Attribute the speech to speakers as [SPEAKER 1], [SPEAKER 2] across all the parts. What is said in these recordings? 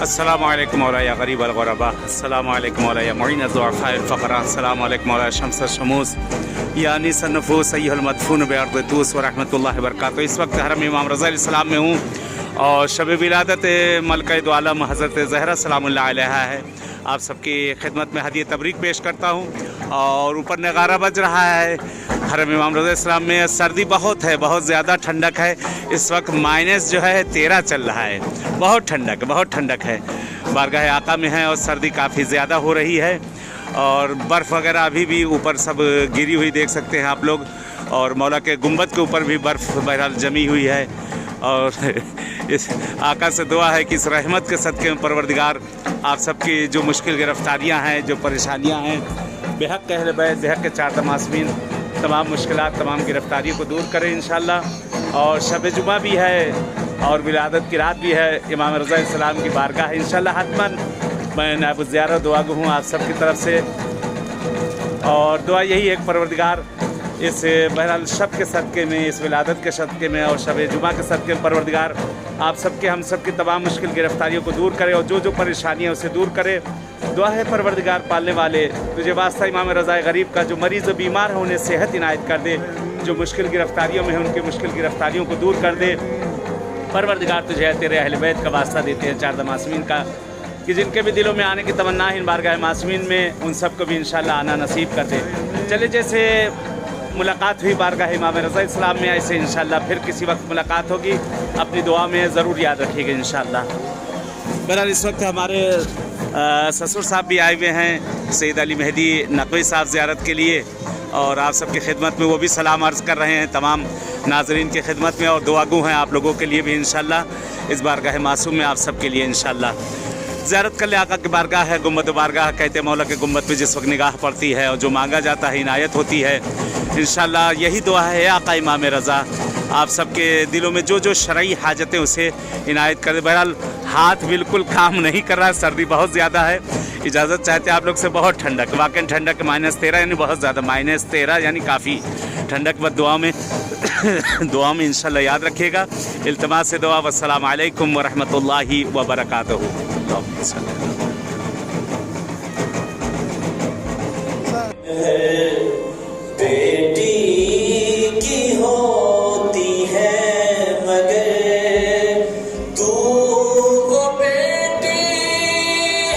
[SPEAKER 1] अस्सलामु अलैकुम मौलाया गरीब अलगरबा, अस्सलामु अलैकुम मौलाया मुईन अज़्ज़ुअफ़ाए फ़क़रा, अस्सलामु अलैकुम मौलाया शम्स शमूस यानी सन्नफ़ूस अय्युहल मदफ़ून बिअर्ज़ि तूस व रहमतुल्लाहि व बरकातुहू। इस वक्त हरम इमाम रज़ा अलैहिस्सलाम में हूँ और शब विलादत मलका दो आलम हज़रत ज़हरा सलामुल्लाह अलैहा है। आप सबकी खिदमत में हदीये तबरीक पेश करता हूँ और ऊपर नगारा बज रहा है। हरम इमाम रज़ा अलैहिस्सलाम में सर्दी बहुत है, बहुत ज़्यादा ठंडक है। इस वक्त माइनस जो है 13 चल रहा है। बहुत ठंडक है। बारगाह आका में है और सर्दी काफ़ी ज़्यादा हो रही है और बर्फ़ वगैरह अभी भी ऊपर सब गिरी हुई देख सकते हैं आप लोग। और मौला के गुंबद के ऊपर भी बर्फ़ बहरहाल जमी हुई है। और इस आका से दुआ है कि इस रहमत के सदक़े में परवरदिगार आप सबकी जो मुश्किल गिरफ़्तारियाँ हैं, जो परेशानियाँ हैं, बेहक़ अहले बैत, बेहक़ चार तमास्मीन, तमाम मुश्किलात, तमाम गिरफ़्तारियों को दूर करें इंशाअल्लाह। और शब जुमा भी है और विलादत की रात भी है, इमाम रज़ा अलैहिस्सलाम की बारगाह है इंशाअल्लाह। हतमन मैं नायब ज़ियारत दुआ गो हूँ आप सबकी तरफ से। और दुआ यही है कि परवरदिगार इस बहरहाल शब के सदक़े में, इस विलादत के सदक़े में और शब जुमा के सदक़े में परवरदिगार आप सबके, हम सबकी तमाम मुश्किल गिरफ़्तारियों को दूर करे और जो परेशानियाँ उसे दूर करे। दुआ है परवरदिगार पालने वाले तुझे वास्ता इमाम रज़ा गरीब का जो मरीज़ बीमार है उन्हें सेहत इनायत कर दे, जो मुश्किल गिरफ़्तारियों में है उनकी मुश्किल गिरफ़्तारियों को दूर कर दे। परवरदिगार तुझे तेरे अहले बैत का वास्ता देते हैं, चार तमास्मीन का, कि जिनके भी दिलों में आने की तमन्ना है इन बारगाह मासूमीन में, उन सबको भी इंशाअल्लाह आना नसीब कर दे। चले जैसे मुलाकात हुई बारगाह इमाम रज़ा अलैहिस्सलाम में, ऐसे इंशाअल्लाह फिर किसी वक्त मुलाकात होगी। अपनी दुआ में ज़रूर याद रखिएगा इंशाअल्लाह। बहरहाल इस वक्त हमारे ससुर साहब भी आए हुए हैं, सैयद अली मेहदी नकवी साहब ज़ियारत के लिए, और आप सबकी खिदमत में वो भी सलाम अर्ज़ कर रहे हैं तमाम नाज़रीन की खिदमत में। और दुआगू हैं आप लोगों के लिए भी इंशाअल्लाह, इस बारगाह मासूम में आप सबके लिए इंशाअल्लाह। ज़ियारत कर ले आका की बारगाह है, गुंबद बारगाह कहते हैं। मौला के गुंबद पे जिस वक्त निगाह पड़ती है और जो मांगा जाता है इनायत होती है इंशाअल्लाह। यही दुआ है आका इमाम रज़ा आप सबके दिलों में जो शरई हाजतें उसे इनायत कर दे। बहरहाल हाथ बिल्कुल काम नहीं कर रहा है, सर्दी बहुत ज़्यादा है। इजाज़त चाहते हैं आप लोग से। बहुत ठंडक, वाकई ठंडक, -13 यानी बहुत ज़्यादा, -13 यानी काफ़ी ठंडक। व दुआ में इंशाअल्लाह याद रखिएगा। इल्तिमास से दुआ। वस्सलामु अलैकुम व रहमतुल्लाहि व बरकातुहू।
[SPEAKER 2] बेटी की होती है मगर तू वो बेटी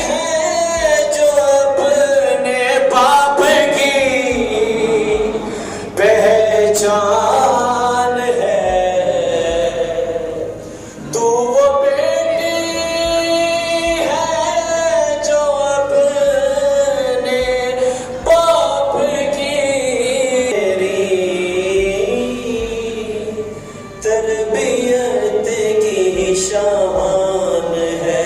[SPEAKER 2] है जो अपने बाप की पहचान है। तू वो बेटी है जो अपने बाप की तरबियत की शान है।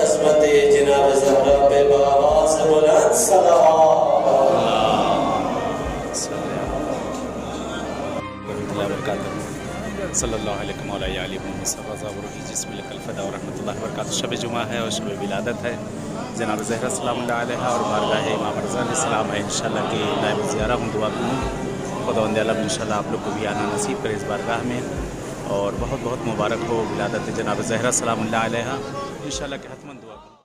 [SPEAKER 2] अज़मत जनाब ज़हरा पे बावाज़ बुलंद सलाम
[SPEAKER 1] सल्लल्लाहु अलैहि मौलाया अली जिस्मिल फ़दा व रहमतुल्लाहि व बरकातुहू। शब जुमा है और शब विलादत है, जनाब ज़हरा सलामुल्लाह अलैहा और बारगाह इमाम रज़ा अलैहिस्सलाम है इंशाअल्लाह की नायब ज़ियारा हूँ। दुआ करूँ खुदावंद आलम इंशाअल्लाह आप लोग को भी आना नसीब करे इस बारगाह में। और बहुत बहुत मुबारक हो विलादत जनाब ज़हरा सलामुल्लाह अलैहा इंशाअल्लाह के।